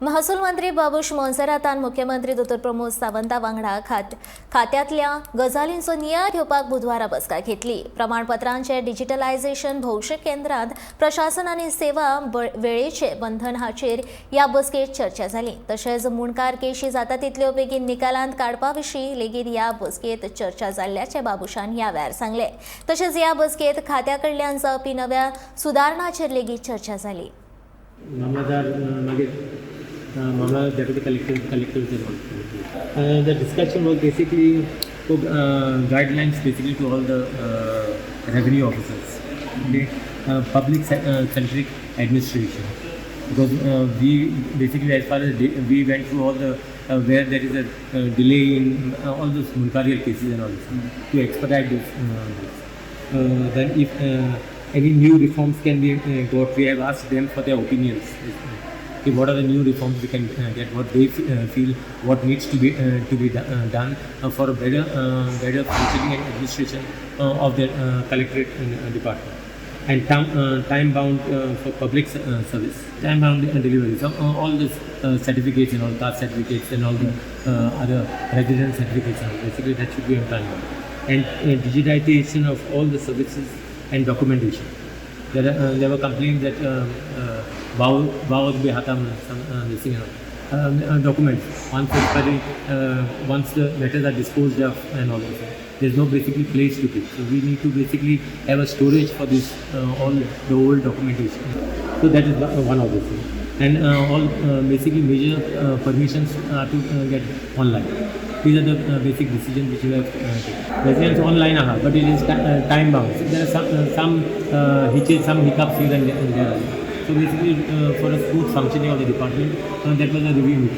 महसूल मंत्री बाबूश मोन्सेरातान मुख्यमंत्री दोतोर प्रमोद सावंता वांगडा खात्यातल्या गजालींचो नियाळ घेवपाक बुधवारा बसका घेतली। प्रमाणपत्रांचे डिजिटलायझेशन भौशीक केंद्रांत प्रशासन आनी सेवा वेळेचे बंधन हाचेर ह्या बसकेत चर्चा जाली। तशेंच मुणकार केशी जाता तितल्यो बेगीन निकालांत काडपा विशीं लेगीत ह्या बसकेत चर्चा जाल्ल्याचे बाबूशान ह्या वेळार सांगले। तशेंच ह्या बसकेत खात्या कडल्यान जावपी नव्या सुदारणांचेर लेगीत चर्चा जाली। Mamla Deputy Collector the discussion was basically guidelines basically to all the revenue officers, okay? Public centric administration, because we basically, as far as we went through all the where there is a delay in all those munkarial cases and all this, to expedite this. Then if any new reforms can be got, we have asked them for their opinions. What are the new reforms we can get, what they feel, what needs to be done for a better functioning and administration of the collectorate department, and time bound for public service, time bound delivery. So all this certificates and all caste certificates and all the other residence certificates, basically that should be on time, and digitization of all the services and documentation. There were complaints that Bawag be hatam documents once the letters are disposed of and all this. There's no basically place to keep. So we need to basically have a storage for this all the old documentation. So that is one of the things. And all basically major permissions are to get online. These are the basic decisions which we have taken. Residence online, but it is time bound. So there are some hitches, some hiccups here and there. So basically, for a smooth functioning of the department, that was a review meeting.